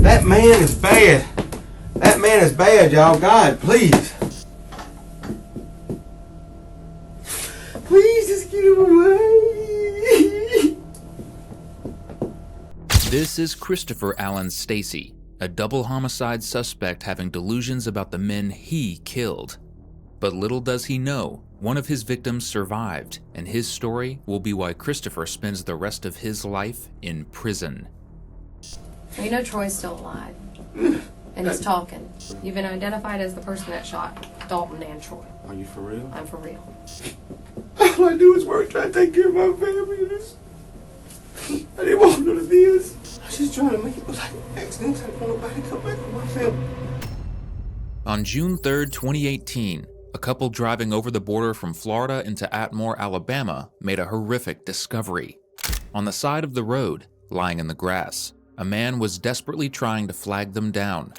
That man is bad. That man is bad, y'all. God, please. Please just get him away. This is Christopher Allen Stacey, a double homicide suspect having delusions about the men he killed. But little does he know, one of his victims survived, and his story will be why Christopher spends the rest of his life in prison. We know Troy's still alive, and he's talking. You've been identified as the person that shot Dalton and Troy. Are you for real? I'm for real. All I do is work, try to take care of my family. I didn't want none of this. I was just trying to make it look like an accident. I didn't want nobody to come back with my family. On June 3rd, 2018, a couple driving over the border from Florida into Atmore, Alabama, made a horrific discovery. On the side of the road, lying in the grass, a man was desperately trying to flag them down.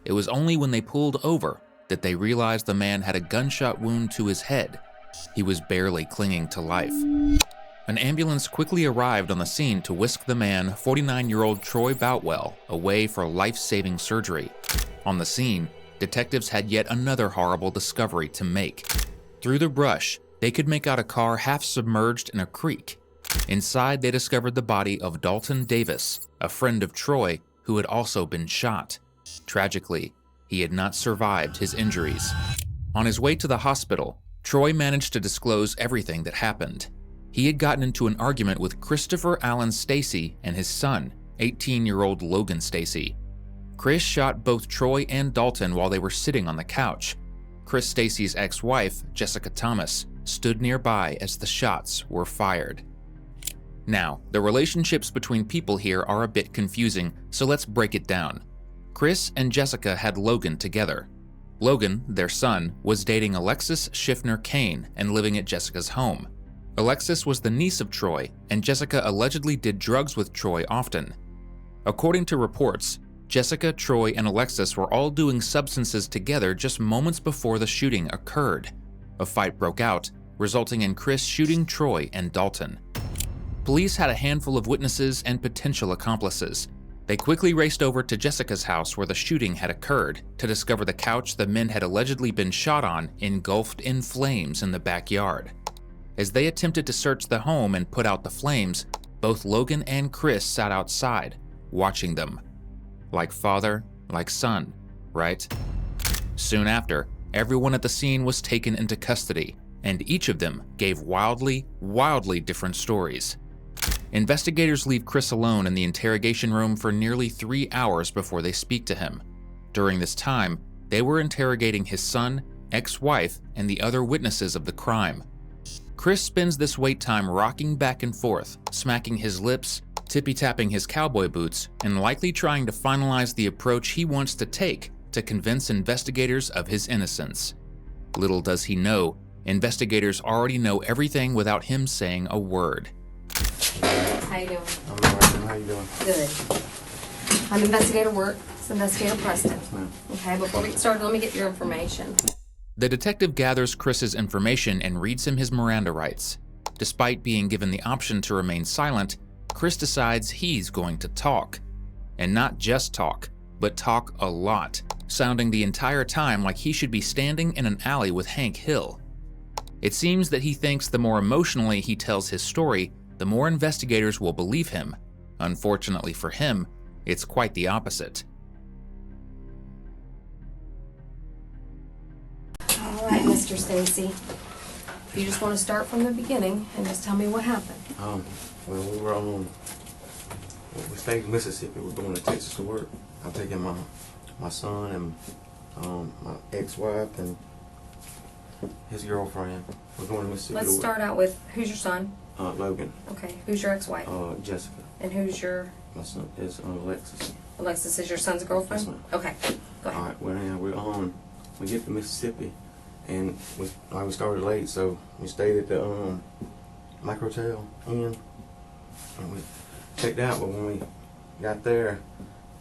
It was only when they pulled over that they realized the man had a gunshot wound to his head. He was barely clinging to life. An ambulance quickly arrived on the scene to whisk the man, 49-year-old Troy Boutwell, away for life-saving surgery. On the scene, detectives had yet another horrible discovery to make. Through the brush, they could make out a car half submerged in a creek. Inside, they discovered the body of Dalton Davis, a friend of Troy who had also been shot. Tragically, he had not survived his injuries. On his way to the hospital, Troy managed to disclose everything that happened. He had gotten into an argument with Christopher Allen Stacey and his son, 18-year-old Logan Stacey. Chris shot both Troy and Dalton while they were sitting on the couch. Chris Stacey's ex-wife, Jessica Thomas, stood nearby as the shots were fired. Now, the relationships between people here are a bit confusing, so let's break it down. Chris and Jessica had Logan together. Logan, their son, was dating Alexis Schiffner Kane and living at Jessica's home. Alexis was the niece of Troy, and Jessica allegedly did drugs with Troy often. According to reports, Jessica, Troy, and Alexis were all doing substances together just moments before the shooting occurred. A fight broke out, resulting in Chris shooting Troy and Dalton. Police had a handful of witnesses and potential accomplices. They quickly raced over to Jessica's house where the shooting had occurred to discover the couch the men had allegedly been shot on engulfed in flames in the backyard. As they attempted to search the home and put out the flames, both Logan and Chris sat outside, watching them. Like father, like son, right? Soon after, everyone at the scene was taken into custody, and each of them gave wildly different stories. Investigators leave Chris alone in the interrogation room for nearly 3 hours before they speak to him. During this time, they were interrogating his son, ex-wife, and the other witnesses of the crime. Chris spends this wait time rocking back and forth, smacking his lips, tippy-tapping his cowboy boots, and likely trying to finalize the approach he wants to take to convince investigators of his innocence. Little does he know, investigators already know everything without him saying a word. How you doing? I'm alright. How you doing? Good. I'm Investigator Work. It's Investigator Preston. Yes, ma'am. Okay, before we get started, let me get your information. The detective gathers Chris's information and reads him his Miranda rights. Despite being given the option to remain silent, Chris decides he's going to talk. And not just talk, but talk a lot, sounding the entire time like he should be standing in an alley with Hank Hill. It seems that he thinks the more emotionally he tells his story, the more investigators will believe him. Unfortunately for him, it's quite the opposite. All right, Mr. Stacey. You just want to start from the beginning and just tell me what happened. Well, we were we stayed in Mississippi. We're going to Texas to work. I'm taking my son and my ex-wife and his girlfriend. We're going to Mississippi. Let's start out with, who's your son? Logan. Okay, who's your ex-wife? Jessica. And who's your... My son is Alexis. Alexis is your son's girlfriend? Yes, ma'am. Okay, go ahead. All right. Well, now we get to Mississippi, and we started late, so we stayed at the Microtel Inn, and we checked out. But when we got there,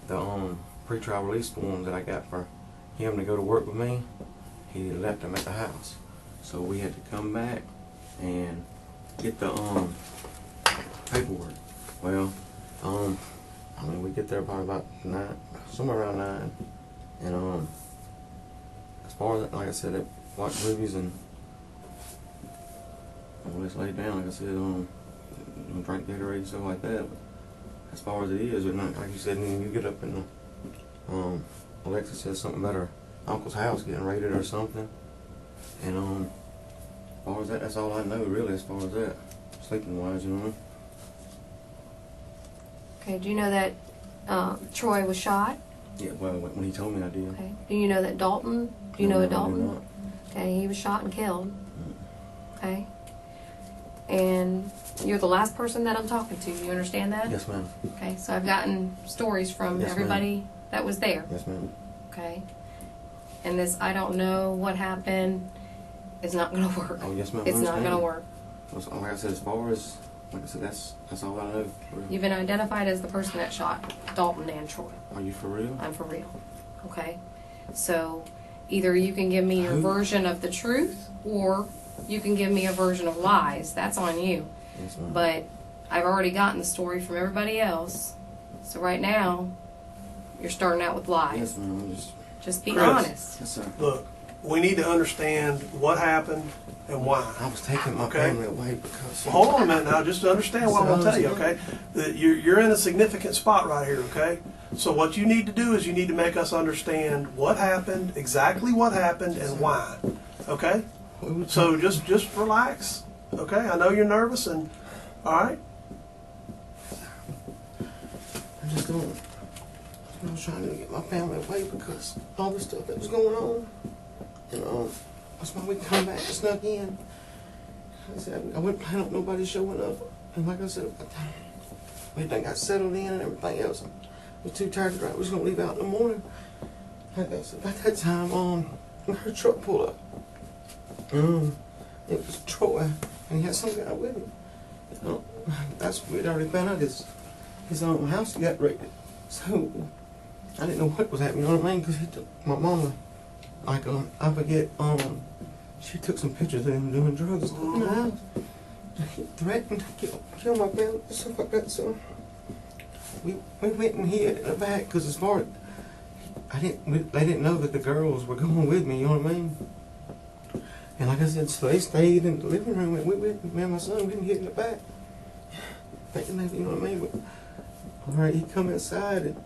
the pre-trial release form that I got for him to go to work with me, he left them at the house, so we had to come back and get the paperwork. Well, I mean, we get there probably about 9, somewhere around 9. And as far as, like I said, I watch movies and we just lay down, like I said, drink Gatorade, stuff like that. But as far as it is, like you said, when you get up and Alexa says something about her uncle's house getting raided or something. And as far as that, that's all I know really as far as that, sleeping wise, you know. Okay, do you know that Troy was shot? Yeah, well, when he told me I did. Okay. Do you know that Dalton? Do you know a Dalton? Okay, he was shot and killed. Okay. And you're the last person that I'm talking to. You understand that? Yes, ma'am. Okay, so I've gotten stories from Yes, everybody that was there. Yes, ma'am. Okay. And this, I don't know what happened, is not going to work. Oh, yes, ma'am. It's not going to work. Well, like I said, as far as, like I said, that's all I know. You've been identified as the person that shot Dalton and Troy. Are you for real? I'm for real. Okay? So either you can give me your version of the truth or you can give me a version of lies. That's on you. Yes, ma'am. But I've already gotten the story from everybody else. So right now, you're starting out with lies. Yes, ma'am. Just be Chris. honest. Yes, sir. Look, we need to understand what happened and why. I was taking my Okay. family away because. Well, hold on a minute now, just to understand what I'm going to tell you, okay? That you're in a significant spot right here, okay? So what you need to do is you need to make us understand what happened, exactly what happened, and why, okay? So just relax, okay? I know you're nervous, and all right. I'm just going. I was trying to get my family away because all the stuff that was going on. And that's why we come back and snuck in. I said I wasn't planning on nobody showing up. And like I said, everything got settled in and everything else. I was too tired to drive. We was gonna leave out in the morning. Like I said, at that time, her truck pulled up. It was Troy, and he had some guy with him. That's we'd already found out his house got raided. So I didn't know what was happening. You know what I mean? Because my mama, like I forget, she took some pictures of him doing drugs and stuff in the house. He threatened to kill my family and stuff like that. So we went and hid in the back because as far as they didn't know that the girls were going with me. You know what I mean? And like I said, so they stayed in the living room, and me and my son, we didn't hid in the back. Thinking that, you know what I mean? But, all right, he come inside, and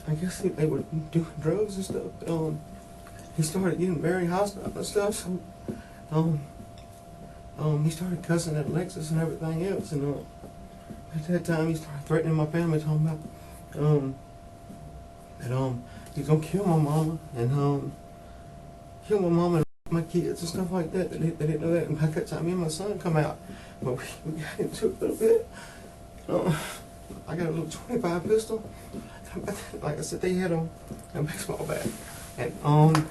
I guess they were doing drugs and stuff. He started getting very hostile and stuff. So, he started cussing at Alexis and everything else. And at that time, he started threatening my family, talking about that he's gonna kill my mama and kill my mama and my kids and stuff like that. They didn't know that. And by that time, me and my son come out, but we got into it a little bit. I got a little 25 pistol. Like I said, they had a baseball bat, and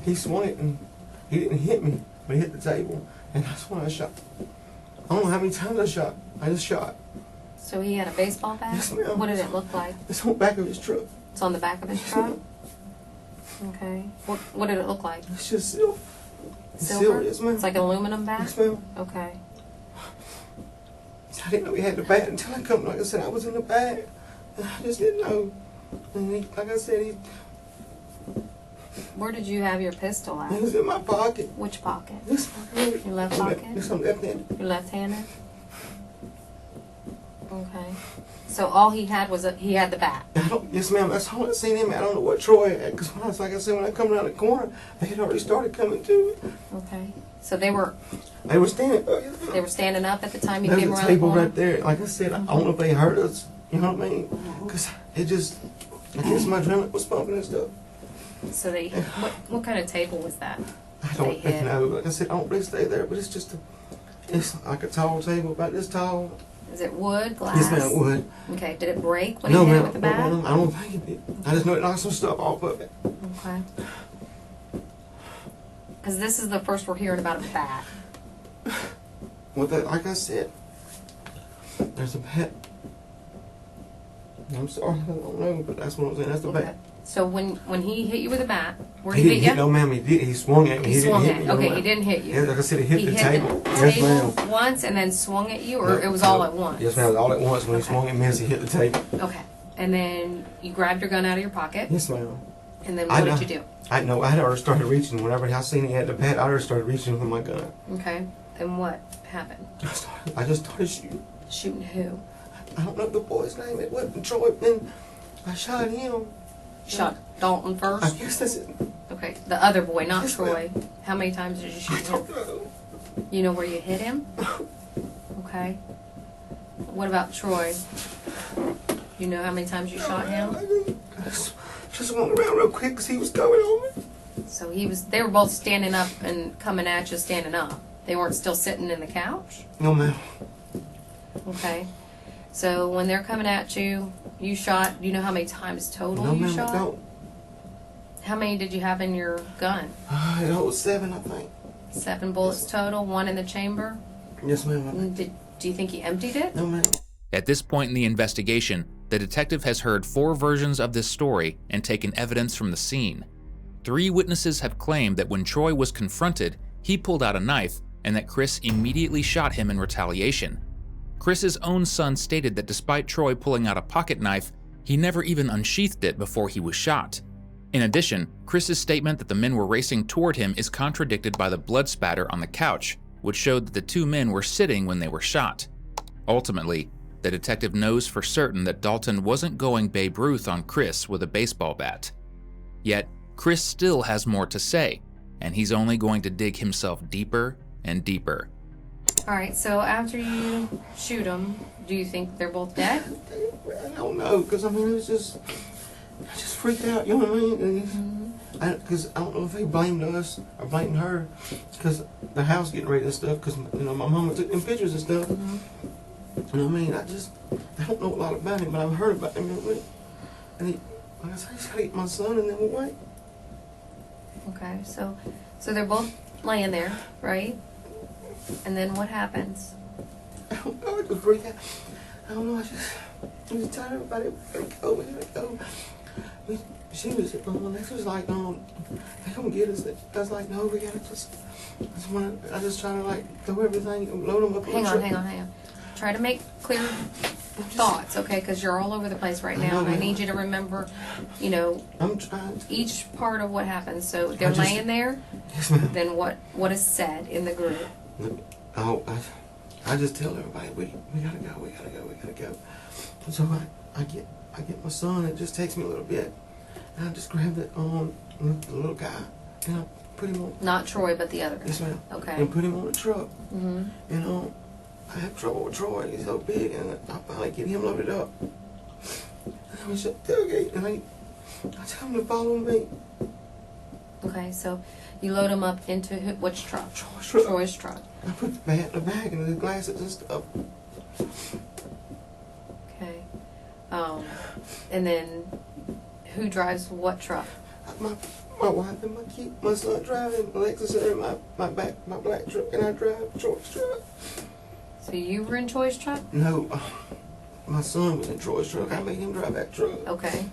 he swung it, and he didn't hit me, but he hit the table, and that's when I shot. I don't know how many times I shot. I just shot. So he had a baseball bat? Yes, ma'am. What did it look like? It's on the back of his truck. It's on the back of his truck? Okay. What did it look like? It's just silver. Silver? Yes, ma'am. It's like an aluminum bat? Yes, ma'am. Okay. I didn't know he had the bat until I come. Like I said, I was in the bag. I just didn't know. And like I said, Where did you have your pistol he at? was in my pocket. Which pocket? This pocket. Your left pocket? This on left-handed. Your left-handed? Okay. So all he had was he had the bat. Yes, ma'am. That's all I seen him. I don't know what Troy had. Because like I said, when I come around the corner, they had already started coming to me. Okay. So they were standing. they were standing up at the time you There's came a around table the corner? right there. Like I said, I don't know if they heard us. You know what I mean? Because it just, I guess my adrenaline was pumping and stuff. So they what kind of table was that? I don't They hit. know. Like I said, I don't really stay there, but it's just it's like a tall table, about this tall. Is it wood, glass? Yes, ma'am, wood. Okay. Did it break when No, he hit it ma'am. with the bat? No, I don't think it did. I just know it knocked some stuff off of it. Okay. Because this is the first we're hearing about a bat. Well, like I said, there's a bat. I'm sorry, I don't know, but that's what I'm saying. That's the Okay. bat. So when he hit you with a bat, where He did didn't he hit hit, you? no, ma'am. He did. He swung at me. He swung didn't at hit you. me. no, Okay, ma'am. he didn't hit you. Yeah, like I said, he hit the hit table. the Yes, table ma'am. once and then swung at you, or it was all at once? Yes, ma'am. All at once when he Okay. swung at me, as he hit the table. Okay. And then you grabbed your gun out of your pocket. Yes, ma'am. And then what did you do? I know. I had already started reaching. Whenever I seen he had the bat, I already started reaching for my gun. Okay. And what happened? I just started shooting. Shooting who? I don't know the boy's name. It wasn't Troy. Then I shot him. You shot Dalton I first? guess that's it. Okay. The other boy, not Yes, Troy. How many times did you I shoot him? don't know. You know where you hit him? Okay. What about Troy? You know how many times you shot him? I just went around real quick because he was coming on me. So they were both standing up and coming at you standing up. They weren't still sitting in the couch? No, ma'am. Okay. So when they're coming at you, you shot, do you know how many times total No, you ma'am, shot? I don't. How many did you have in your gun? It was 7, I think. 7 bullets total, 1 in the chamber? Yes, ma'am. And do you think you emptied it? No, ma'am. At this point in the investigation, the detective has heard 4 versions of this story and taken evidence from the scene. 3 witnesses have claimed that when Troy was confronted, he pulled out a knife and that Chris immediately shot him in retaliation. Chris's own son stated that despite Troy pulling out a pocket knife, he never even unsheathed it before he was shot. In addition, Chris's statement that the men were racing toward him is contradicted by the blood spatter on the couch, which showed that the 2 men were sitting when they were shot. Ultimately, the detective knows for certain that Dalton wasn't going Babe Ruth on Chris with a baseball bat. Yet, Chris still has more to say, and he's only going to dig himself deeper and deeper. All right, so after you shoot them, do you think they're both dead? I don't know, because I mean, I just freaked out, you know what I mean? Because I don't know if he blamed us or blamed her, because the house getting ready and stuff, because, you know, my mama took them pictures and stuff. You know what I mean? I don't know a lot about him, but I've heard about him, you know what I mean? And he, like I said, he's got to eat my son and then we'll wait. Okay, so they're both laying there, right? And then what happens? I don't know, I just freaked out. I don't know, I just telling everybody, we gotta go. She was, Lex was like, they gonna get us. I was like, no, we gotta I just try to like throw everything, load them up. Hang on. Try to make clear thoughts, okay? Because you're all over the place right now, and I need you to remember, you know, I'm trying to. each part of what happens. So they're laying there. Yes, ma'am. Then what is said in the group? I just tell everybody, we gotta go. And so I get my son. It just takes me a little bit, and I just grab the little guy, and I put him on. Not Troy, but the other. Yes, ma'am. Okay. And put him on the truck. Mm-hmm. And I have trouble with Troy. He's so big, and I finally get him loaded up. And we shut the tailgate, and I tell him to follow me. Okay, so you load him up into which truck? Troy's truck. Troy's truck. I put the bat in the bag and the glasses and stuff. Okay. And then who drives what truck? My wife and my son driving. Alexis in my black truck, and I drive Troy's truck. So you were in Troy's truck? No, my son was in Troy's truck. I made him drive that truck. Okay.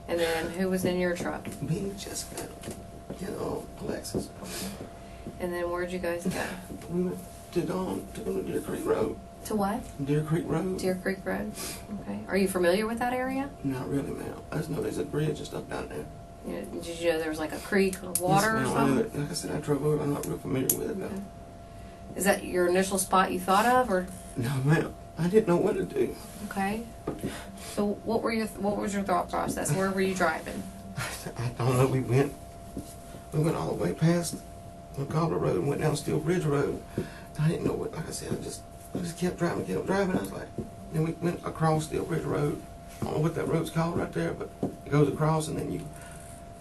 And then who was in your truck? Me and Jessica, Alexis. And then where'd you guys go? We went to Deer Creek Road. To what? Deer Creek Road. Deer Creek Road. Okay. Are you familiar with that area? Not really, ma'am. I just know there's a bridge and stuff down there. Did you know there was like a creek or water or Yes, ma'am, I something? knew it. Like I said, I drove over. I'm not real familiar with it, though. Okay. Is that your initial spot you thought of, or? No, ma'am. I didn't know what to do. Okay. So what was your thought process? Where were you driving? I don't know. We went all the way past the Cobbler Road and went down Steel Bridge Road. I didn't know what. Like I said, I just kept driving. I was like, then we went across Steel Bridge Road. I don't know what that road's called right there, but it goes across and then you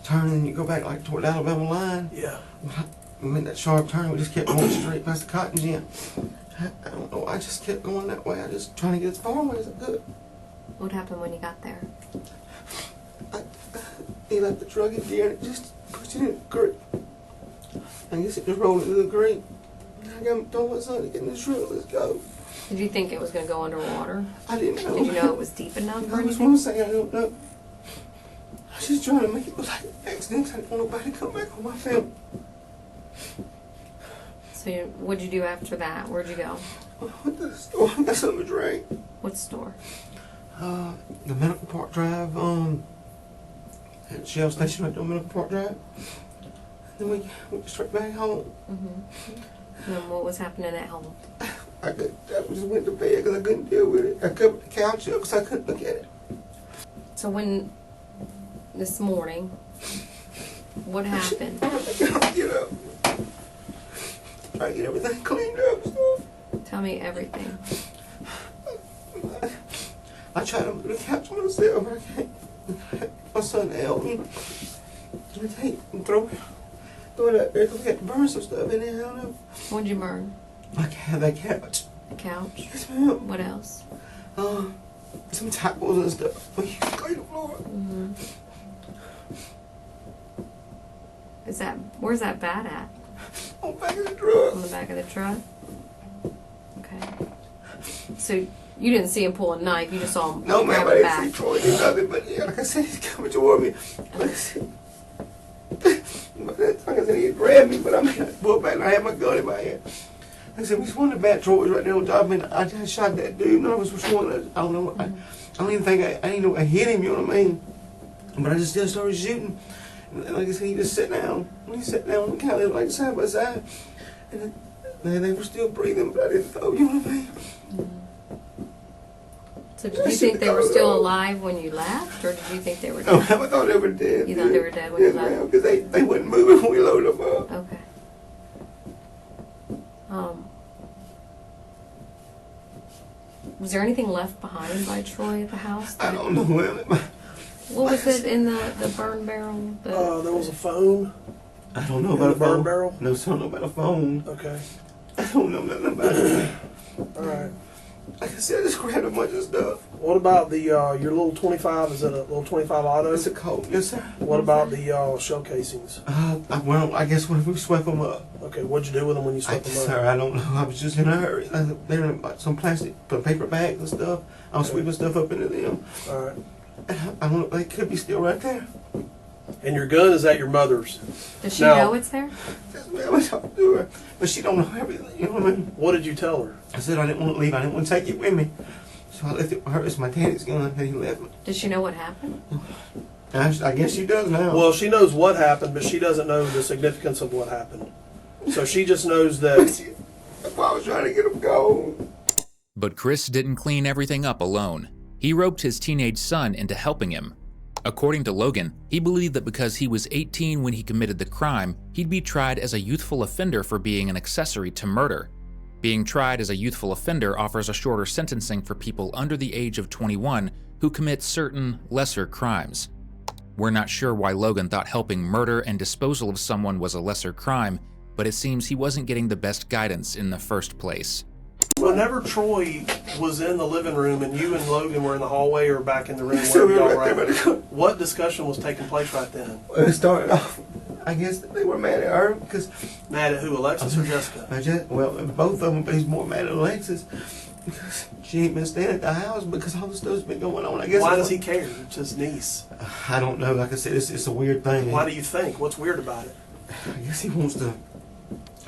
turn and you go back like toward the Alabama line. Yeah. We made that sharp turn. We just kept going straight past the cotton gin. I don't know. I just kept going that way. I just trying to get as far away as I could. What happened when you got there? He left the truck in gear and it just pushed it in the creek. I guess it just rolled into the creek. I told my son to get in the truck. Let's go. Did you think it was going to go underwater? I didn't know. Did you know it was deep enough or I was anything? going to say I don't know. I was just trying to make it look like an accident. I didn't want nobody to come back on my family. So what'd you do after that? Where'd you go? I went to the store. I got something to drink. What store? The Medical Park Drive, at Shell Station right there on Medical Park Drive. Then we went straight back home. Mm-hmm. And what was happening at home? I just went to bed because I couldn't deal with it. I covered the couch up because I couldn't look at it. So when, this morning, what happened? I get up. I get everything cleaned up and stuff. Tell me everything. I try to move the couch myself, but I can't. My son helped me. I take and throw it up there because we got to burn some stuff in there. I don't know. What'd you burn? That couch. The couch? Yes, ma'am. What else? Some tacos and stuff. We clean the floor. Mm-hmm. Where's that bat at? On the back of the truck. On the back of the truck? Okay. So you didn't see him pull a knife, you just saw him No, ma'am, grab I a didn't bat. see Troy do nothing, but yeah, like I said, he's coming toward me. Like I said, he grabbed me, but I pulled back and I had my gun in my hand. Like I said, we swung the bat Troy right there on top of me. I just shot that dude. None of us were swinging. I don't know. I don't even think I didn't know I hit him, you know what I mean? But I just still started shooting. And like I said, he just sat down. When he sat down, we kind of like side by side. And then they were still breathing, but I didn't know, you know what I mean? So did you think they were still alive when you left, or did you think they were dead? No, I thought they were dead. You thought they were dead when you left? Because they wouldn't move when we loaded them up. Okay. Was there anything left behind by Troy at the house? I don't know. What was it in the burn barrel? There was a phone. I don't know In about the a burn phone. barrel? No, I don't know about a phone. Okay. I don't know nothing about it. All right. Like I said, I just grabbed a bunch of stuff. What about the your little 25? Is it a little 25 auto? It's a coat, yes, sir. What about the shell casings? Well, I guess what if we swept them up? Okay, what'd you do with them when you swept them up? Sir, I don't know. I was just in a hurry. They were in some plastic paper bags and stuff. I was sweeping stuff up into them. All right. I don't know. They could be still right there. And your gun is at your mother's. Does she Now- know it's there? That's what I was talking to her. But she don't know everything. You know what I mean? What did you tell her? I said I didn't want to leave. I didn't want to take it with me. So I left it with her. It's my daddy's gun, and he left me. Does she know what happened? I guess she does now. Well, she knows what happened, but she doesn't know the significance of what happened. So she just knows that. That's why I was trying to get him gone. But Chris didn't clean everything up alone. He roped his teenage son into helping him. According to Logan, he believed that because he was 18 when he committed the crime, he'd be tried as a youthful offender for being an accessory to murder. Being tried as a youthful offender offers a shorter sentencing for people under the age of 21 who commit certain lesser crimes. We're not sure why Logan thought helping murder and disposal of someone was a lesser crime, but it seems he wasn't getting the best guidance in the first place. Whenever Troy was in the living room and you and Logan were in the hallway or back in the room So where we were y'all right were there, at, what discussion was taking place right then? Well, it started off, I guess they were mad at her because, Mad at who, Alexis or Jessica? well, both of them, but he's more mad at Alexis because she ain't been staying at the house because all the stuff's been going on. I guess. Why does he care? It's his niece. I don't know. Like I said, it's a weird thing. Why do you think? What's weird about it? I guess he wants to.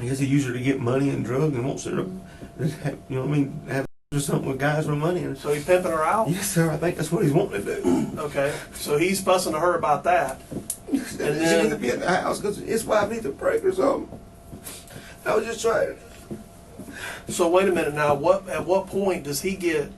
I guess he uses her to get money and drugs and wants her to, have, you know what I mean, have something with guys with money. And So he's pimping her out? yes, sir. I think that's what he's wanting to do. Okay. So he's fussing to her about that. And And she then- needs to be at the house because his wife needs a break or something. I was just trying. So wait a minute now. At what point does he get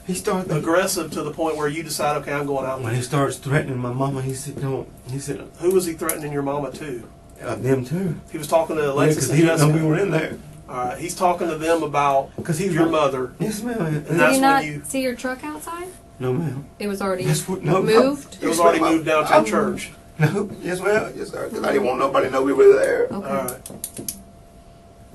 He started. aggressive to the point where you decide, okay, I'm going out? When he starts threatening my mama, he said, "No." He said, Who was he threatening your mama to? "Them too." He was talking to Yeah, Alexis because and he didn't know Jessica. we were in there. All right. He's talking to them about Because he's your mother. Yes, ma'am. And Did that's you when not you- see your truck outside? No, ma'am. It was already Yes, no, moved? It was already moved down to the church. No, yes, ma'am. Yes, sir. Because I didn't want nobody to know we were there. Okay. All right.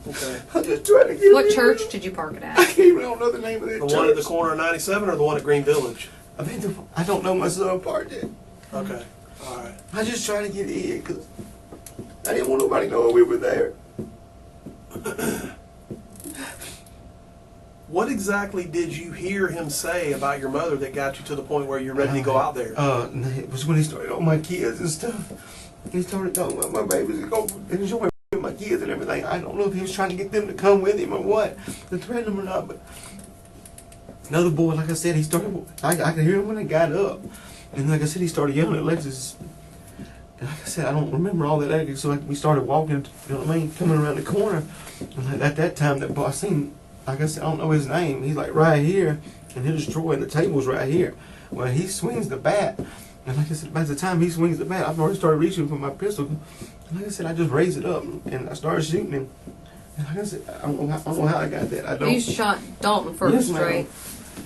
Okay. I was just trying to get. What him. church did you park it I at? can't even know the name of that The church. one at the corner of 97 or the one at Green Village? I mean, I don't know my son part yet. Okay. All right. I just trying to get in because I didn't want nobody to know we were there. What exactly did you hear him say about your mother that got you to the point where you're ready to go out there? It was when he started on my kids and stuff. He started talking about my babies and go enjoy my kids and everything. I don't know if he was trying to get them to come with him or what, to threaten them or not, but another boy, like I said, he started. I could hear him when I got up, and like I said, he started yelling at Alexis. And like I said, I don't remember all that. So like we started walking, you know what I mean, coming around the corner, and like at that time, that boy, I seen, like I said, I don't know his name. He's like right here, and he'll destroy, and the table's right here. Well, he swings the bat, and like I said, by the time he swings the bat, I've already started reaching for my pistol. And like I said, I just raised it up, and I started shooting him. And like I said, I don't know how I got that. I don't. You shot Dalton first, Yes, right?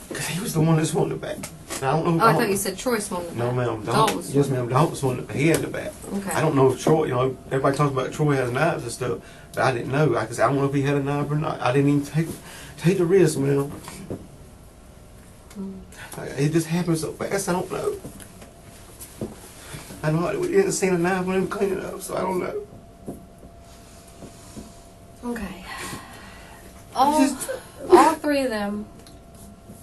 Because he was the one that swung the bat. And I don't know. Oh, I thought you said Troy swung the bat. No, ma'am. Dalton Yes, ma'am. Dalton swung the bat. He had the bat. Okay. I don't know if Troy, you know, everybody talks about Troy has knives and stuff, but I didn't know. Like I said, I don't know if he had a knife or not. I didn't even take the risk, ma'am. It just happened so fast, I don't know. I know we didn't see a knife when they were cleaning up, so I don't know. Okay. All three of them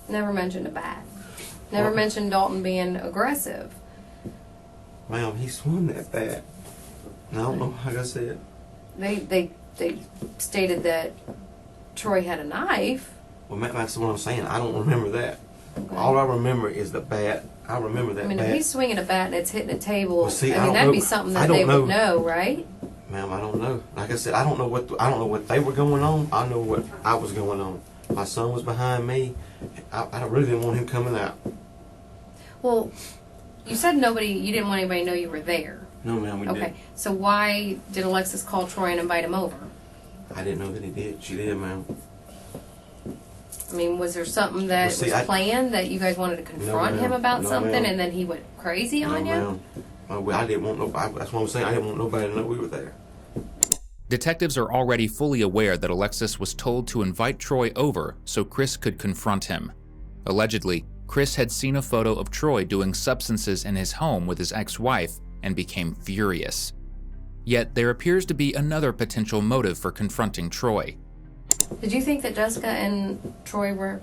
never mentioned a bat. Never mentioned Dalton being aggressive. Ma'am, he swung that bat. And I don't know, like I said. They stated that Troy had a knife. Well, ma'am, that's what I'm saying. I don't remember that. Okay. All I remember is the bat. I remember that I mean, bat. if he's swinging a bat and it's hitting a table, Well, see, I I mean, don't that'd know. be something I that don't they know. would know, right? Ma'am, I don't know. Like I said, I don't know what they were going on. I know what I was going on. My son was behind me. I really didn't want him coming out. Well, you said you didn't want anybody to know you were there. No, ma'am, we Okay, didn't. so why did Alexis call Troy and invite him over? I didn't know that he did. She did, ma'am. I mean, was there something that Well, see, was planned that you guys wanted to confront him about No, something, ma'am. and then he went crazy No, on you? ma'am. I didn't want nobody. That's what I'm saying. I didn't want nobody to know we were there. Detectives are already fully aware that Alexis was told to invite Troy over so Chris could confront him. Allegedly, Chris had seen a photo of Troy doing substances in his home with his ex-wife and became furious. Yet there appears to be another potential motive for confronting Troy. Did you think that Jessica and Troy were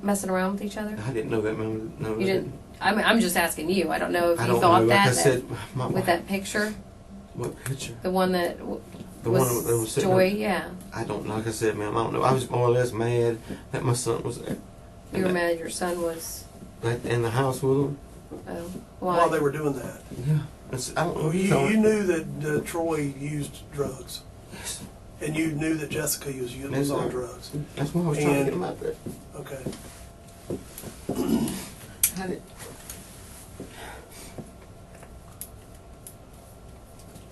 messing around with each other? I didn't know that, ma'am. No, You didn't? I'm just asking you. I don't know if I you don't thought know. Like that, I said, with that picture, What picture? the one that The was, one that was sitting Joy. up. Yeah, I don't know. Like I said, ma'am, I don't know. I was more or less mad that my son was there. you were mad your son was. Like in the house with him. Why? While they were doing that. Yeah. I don't know. If You knew that Troy used drugs. Yes. And you knew that Jessica was on drugs. That's why I was trying to get him out there. Okay. I did.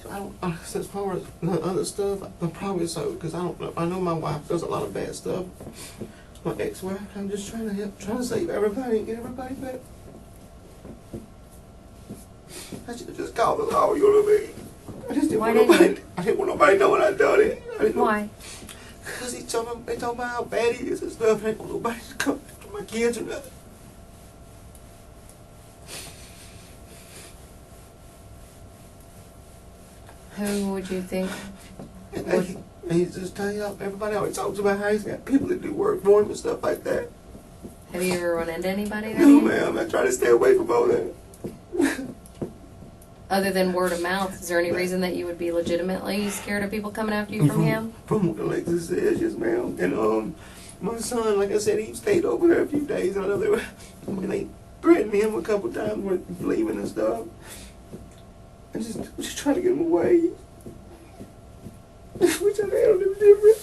So I don't. As far as the other stuff, I'm probably so because I don't know. I know my wife does a lot of bad stuff. My ex-wife. I'm just trying to save everybody and get everybody back. I should have just called the law. You know what I mean? I just didn't Why want didn't nobody. I didn't want nobody knowing I done it. I didn't know. Why? Because they talking about how bad he is and stuff. I didn't want nobody to come after my kids or nothing. Who would you think? And he's just telling you, everybody always talks about how he's got people that do work for him and stuff like that. Have you ever run into anybody? No, ma'am. I try to stay away from all that. Other than word of mouth, is there any reason that you would be legitimately scared of people coming after you from him? From what Alexis says, yes, ma'am. And my son, like I said, he stayed over there a few days. I know they threatened him a couple times with leaving and stuff. I just trying to get him away. Which I handled him different.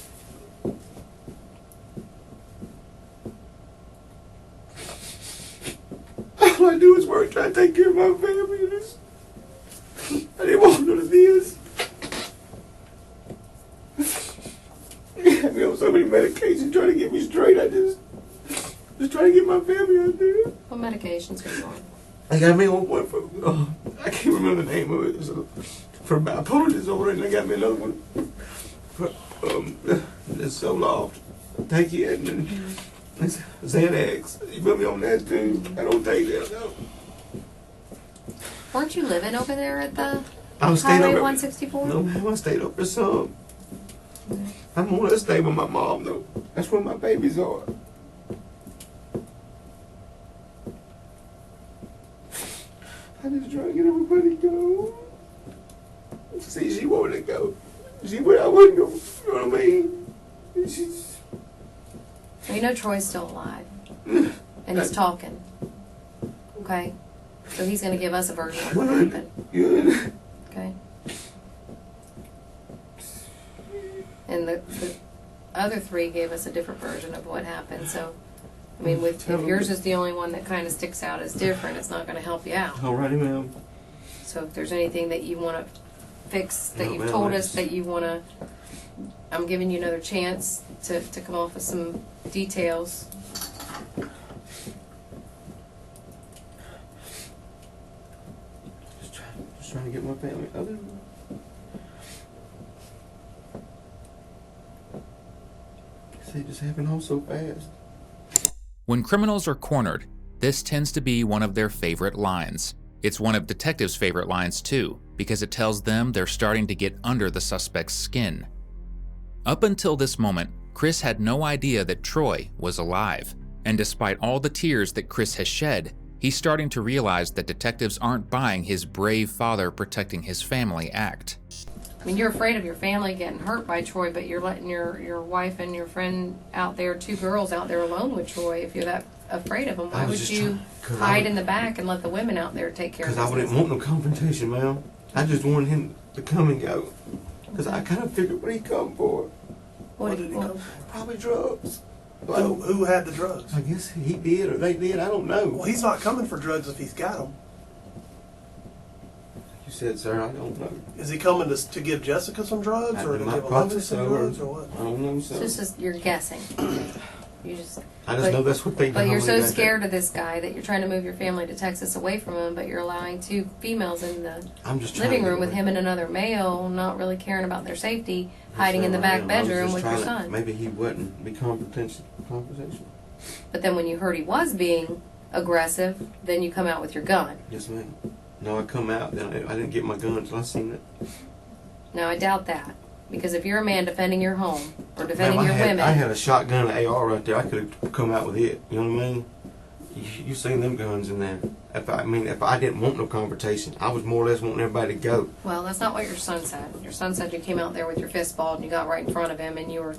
All I do is work, try to take care of my family. I didn't want none of this. He had me on so many medications trying to get me straight. I just trying to get my family out there. What medications were you on? They got me on one for, I can't remember the name of it, for bipolar disorder, and they got me another one for, it's so loft. Take it, and it's Xanax. You put me on that too. I don't take that, no. Weren't you living over there at the I was Highway over. 164? No, ma'am, I stayed over some. I'm going to stay with my mom, though. That's where my babies are. I just try to get everybody to go. See, she wanted to go. She would, I wouldn't go. You know what I mean? She's... Well, you know Troy's still alive. and he's talking. Okay? So he's going to give us a version of what happened. Okay? And the other three gave us a different version of what happened. So, I mean, if yours is the only one that kind of sticks out as different, it's not going to help you out. Alrighty, ma'am. So if there's anything that you want to fix, that No, you've ma'am, told I us just- that you want to, I'm giving you another chance to come off with some details. Just trying to get my family other. See, it just happened all so fast. When criminals are cornered, this tends to be one of their favorite lines. It's one of detectives' favorite lines too, because it tells them they're starting to get under the suspect's skin. Up until this moment, Chris had no idea that Troy was alive, and despite all the tears that Chris has shed, he's starting to realize that detectives aren't buying his brave father protecting his family act. I mean, you're afraid of your family getting hurt by Troy, but you're letting your wife and your friend out there, two girls out there alone with Troy. If you're that afraid of him, why I was would just you trying- hide in the back and let the women out there take care of Because I business? wouldn't want no confrontation, ma'am. I just wanted him to come and go. Because I kind of figured what he come for. What did he come? Probably drugs. Who had the drugs? I guess he did or they did. I don't know. Well, he's not coming for drugs if he's got them. You said, sir, I don't know. Is he coming to give Jessica some drugs, or to I give probably Olivia some so, drugs, or what? I don't know, So sir. this is, you're guessing. You just. I just know that's what they do. But you're so scared of this guy that you're trying to move your family to Texas away from him, but you're allowing two females in the I'm just trying living to room get with him and another male, not really caring about their safety, hiding in the back bedroom with your son. Maybe he wouldn't be confrontation. But then when you heard he was being aggressive, then you come out with your gun. Yes, ma'am. No, I come out, then I didn't get my gun until I seen it. Now I doubt that, because if you're a man defending your home or Ma'am, defending your women, I had a shotgun and AR right there. I could have come out with it. You know what I mean? You seen them guns in there. If I didn't want no confrontation, I was more or less wanting everybody to go. well, that's not what your son said. Your son said you came out there with your fist balled and you got right in front of him and you were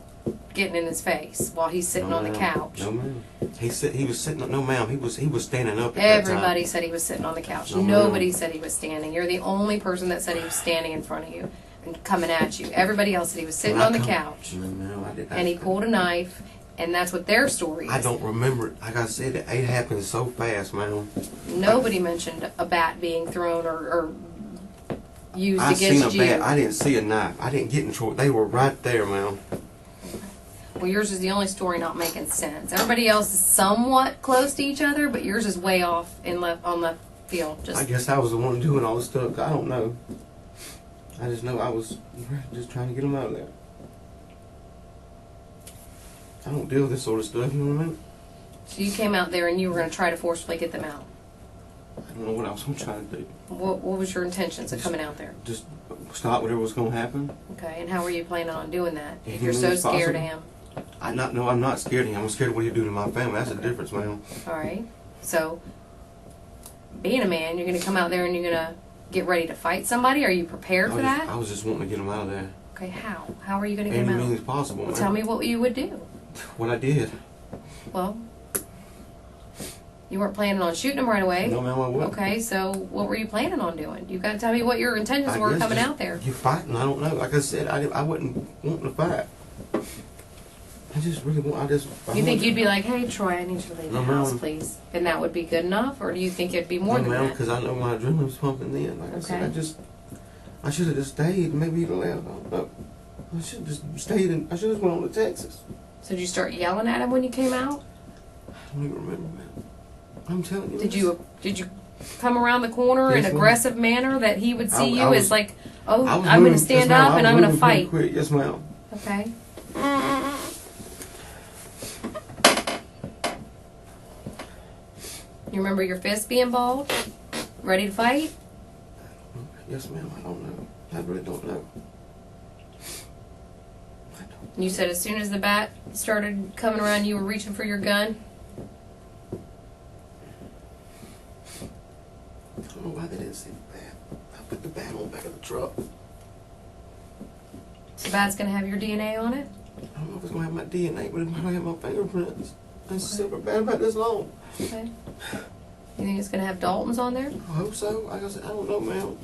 getting in his face while he's sitting No, on the ma'am. couch. No, ma'am. He was sitting. No, ma'am. He was standing up. At Everybody that said he was sitting on the couch. No, ma'am. Nobody said he was standing. You're the only person that said he was standing in front of you and coming at you. Everybody else said he was sitting on the couch No, ma'am. I didn't. and he pulled a knife, and that's what their story is. I don't remember it. Like I said, it happened so fast, man. Nobody mentioned a bat being thrown or used I seen against a you. bat. I didn't see a knife. I didn't get in trouble. They were right there, man. Well, yours is the only story not making sense. Everybody else is somewhat close to each other, but yours is way off on left field. I Just guess I was the one doing all this stuff. I don't know. I just know I was just trying to get them out of there. I don't deal with this sort of stuff, you know what I mean? so you came out there and you were going to try to forcefully get them out. I don't know what else I'm trying to do. What was your intentions of coming out there? Just stop whatever was going to happen. Okay, and how were you planning on doing that? If As you're so humanly as scared of possible. him. I'm not scared of him. I'm scared of what he'll do to my family. That's the difference, man. All right. So, being a man, you're going to come out there and you're going to get ready to fight somebody? Are you prepared for that? I was just wanting to get him out of there. Okay, how? How are you going to get Any him out? means possible, Well, man. tell me what you would do. What I did. Well, you weren't planning on shooting him right away. No, ma'am, I wouldn't. Okay, so what were you planning on doing? You got to tell me what your intentions I were guess coming just out there. You fighting? I don't know. Like I said, I wouldn't want to fight. I just really want. You think you'd be like, "Hey, Troy, I need you to leave the No, house, ma'am. please," and that would be good enough, or do you think it'd be more than that? because I know my adrenaline was pumping then. Like I said, Okay. I should have just stayed. Maybe he'd have left. I don't know. I should have just stayed. I should have went on to Texas. So did you start yelling at him when you came out? I don't even remember, man. I'm telling you. Did you come around the corner in Yes, an ma'am. aggressive manner that he would see I you was- as like, "Oh, I was I'm going to moving- stand yes, ma'am, up I and was I'm going to moving pretty fight"? Quick. Yes, ma'am. Okay. You remember your fist being balled? Ready to fight? Yes, ma'am. I don't know. I really don't know. You said as soon as the bat started coming around, you were reaching for your gun? I don't know why they didn't see the bat. I put the bat on the back of the truck. The bat's going to have your DNA on it? I don't know if it's gonna have my DNA, but it might have my fingerprints. It's super bad about this long. Okay. You think it's gonna have Dalton's on there? I hope so. Like I said, I don't know, ma'am.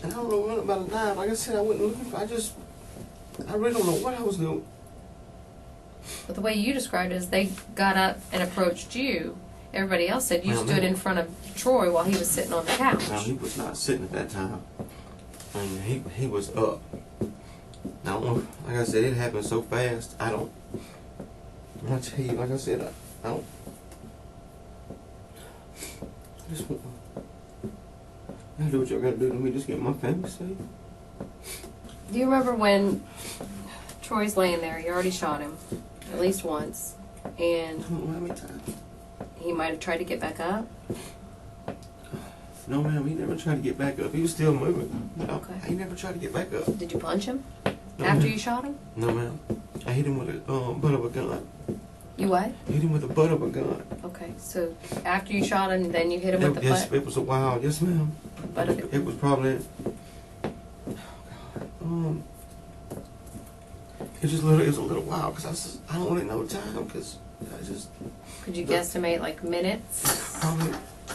And I don't know nothing about a knife. Like I said, I wasn't looking for. I really don't know what I was doing. But the way you described it is they got up and approached you. Everybody else said you Well, stood no. in front of Troy while he was sitting on the couch. Now, he was not sitting at that time. I mean, he was up. I don't know. Like I said, it happened so fast. I don't. I tell you, like I said, I don't. I just want. I do what y'all gotta do to me. Just get my family safe. Do you remember when Troy's laying there? You already shot him at least once, and I don't know how many times. he might have tried to get back up. No, ma'am, he never tried to get back up. He was still moving. No, Okay. He never tried to get back up. Did you punch him No, after ma'am. you shot him? No, ma'am. I hit him with a butt of a gun. You what? Hit him with the butt of a gun. Okay, so after you shot him, then you hit him with the Yes, butt. it was a while. Yes, ma'am. Butt of it. It was probably. It was a little while because I don't really know time because I just Could you guesstimate like minutes? probably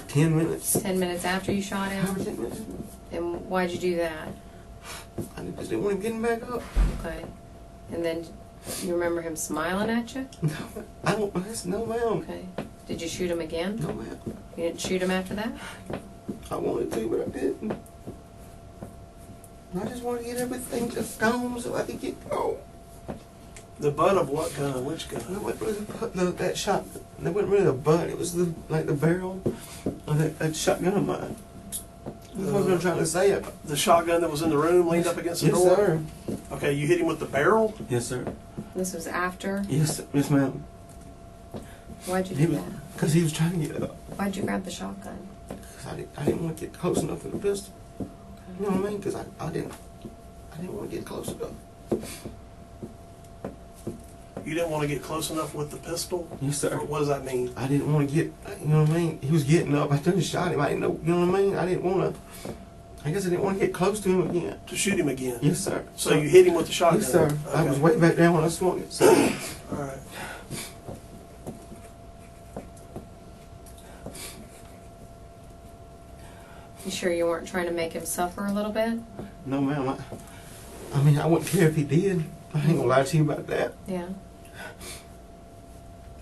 10 minutes. 10 minutes after you shot How him? 10 minutes? And why'd you do that? I just didn't want him getting back up. Okay. And then you remember him smiling at you? No, I don't. No, ma'am. Okay. Did you shoot him again? No, ma'am. You didn't shoot him after that? I wanted to, but I didn't. I just wanted to get everything just gone so I could get gone. The butt of what gun? Which gun? It wasn't really that shot. It wasn't really the butt. It was the barrel of that shotgun of mine. That's what I'm trying to say. The shotgun that was in the room leaned up against the Yes, door? sir. Okay, you hit him with the barrel? Yes, sir. This was after? Yes, yes, ma'am. Why'd you He do was, that? because he was trying to get up. Why'd you grab the shotgun? Because I didn't want to get close enough to the pistol. You know what I mean? Because I didn't want to get close enough. You didn't want to get close enough with the pistol? Yes, sir. Or what does that mean? I didn't want to get, you know what I mean? He was getting up. I done shot him. I didn't know, you know what I mean? I didn't want to, I guess I didn't want to get close to him again. To shoot him again? Yes, sir. So you hit him with the shotgun? Yes, sir. Okay. I was way back down when I swung it. So. All right. You sure you weren't trying to make him suffer a little bit? No, ma'am. I mean, I wouldn't care if he did. I ain't gonna lie to you about that. Yeah.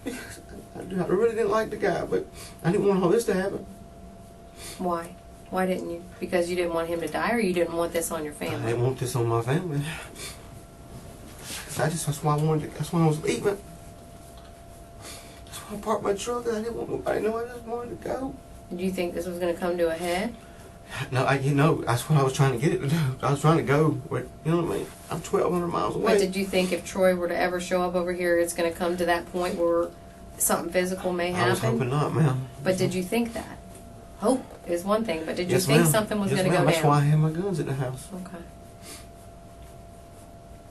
I really didn't like the guy, but I didn't want all this to happen. Why? Why didn't you? Because you didn't want him to die, or you didn't want this on your I family? didn't want this on my family. That's why I wanted to, that's why I was leaving. That's why I parked my truck. I didn't want nobody to know. I just wanted to go. Did you think this was going to come to a head? No, that's what I was trying to get it to do. I was trying to go where, you know what I mean? I'm 1,200 miles away. But did you think if Troy were to ever show up over here, it's going to come to that point where something physical may happen? I was hoping not, ma'am. But did you think that? Hope is one thing, but did you Yes, think ma'am. something was Yes, going to go ma'am. down? That's why I had my guns in the house. Okay.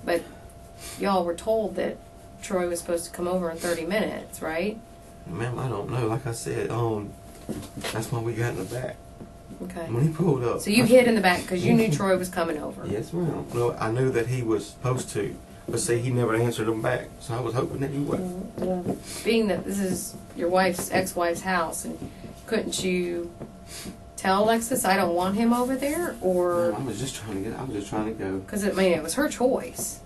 But y'all were told that Troy was supposed to come over in 30 minutes, right? Ma'am, I don't know. Like I said, that's why we got in the back. Okay. When he pulled up. So you hid in the back because you knew Troy was coming over. Yes, ma'am. No, I knew that he was supposed to, but see, he never answered them back. So I was hoping that he would. Being that this is your wife's ex-wife's house, and couldn't you tell Alexis, I don't want him over there, or I was just trying to go. because it was her choice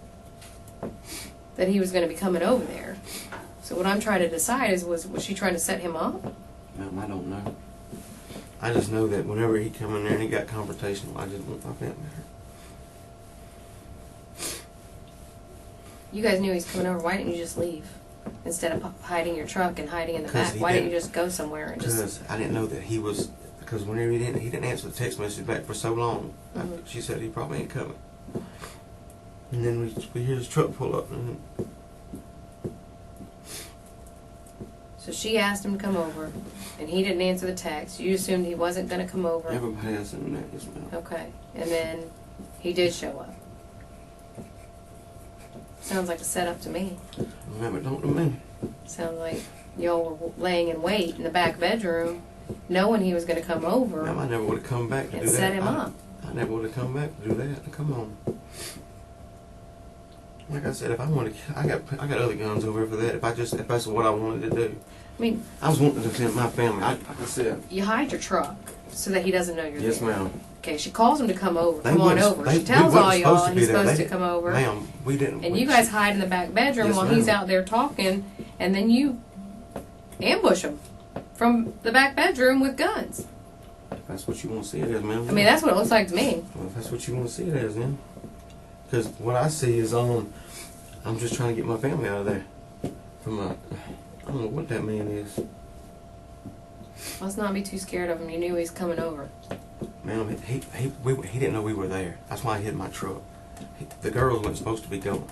that he was going to be coming over there. So what I'm trying to decide is, was she trying to set him up? Ma'am, I don't know. I just know that whenever he come in there and he got confrontational, I just want my family there. You guys knew he was coming over. Why didn't you just leave instead of hiding your truck and hiding in the 'Cause back? he Why didn't you didn't- just go somewhere and just? Because I didn't know that he was. Because whenever he didn't answer the text message back for so long, Mhm. she said he probably ain't coming. And then we hear his truck pull up, and So she asked him to come over, and he didn't answer the text. You assumed he wasn't going to come over. everybody else in that, yes, ma'am. Okay, and then he did show up. Sounds like a setup to me. Remember, don't to me. Sounds like y'all were laying in wait in the back bedroom, knowing he was going to come over Ma'am, I never would have come back to and do that. set him up. I never would have come back to do that. Come on. Like I said, if I wanted, I got other guns over for that. If that's what I wanted to do. I mean, I was wanting to defend my family. Like I said. you hide your truck so that he doesn't know you're Yes, there. ma'am. Okay, she calls him to come over. They Come on wasn't- over. they- She tells we all wasn't y'all supposed to be he's there. supposed They to come over. Ma'am, we didn't. And you guys hide in the back bedroom Yes, while he's ma'am. out there talking, and then you ambush him from the back bedroom with guns. If that's what you want to see it as, ma'am. I mean, that's what it looks like to me. Well, if that's what you want to see it as, then. Because what I see is, I'm just trying to get my family out of there. From I don't know what that man is. Let's not be too scared of him. You knew he was coming over. Ma'am, he didn't know we were there. That's why he hit my truck. The girls weren't supposed to be going.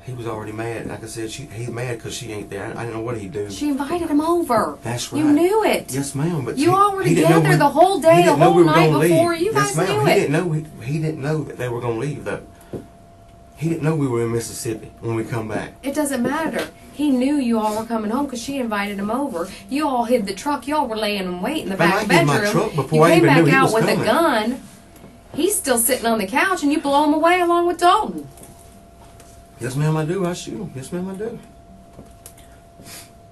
He was already mad. Like I said, he's mad because she ain't there. I didn't know what he'd do. She invited him over. That's right. You knew it. Yes, ma'am. But You all were he didn't know together the whole day, he the didn't know whole we were night gonna before. leave. You Yes, guys ma'am. knew it. He didn't know that they were going to leave, though. He didn't know we were in Mississippi when we come back. It doesn't matter. He knew you all were coming home because she invited him over. You all hid the truck. You all were laying in wait in the Ma'am, back I hid bedroom. my truck before you I came even back knew he out was with coming. a gun. He's still sitting on the couch, and you blow him away along with Dalton. Yes, ma'am, I do. I shoot him. Yes, ma'am, I do.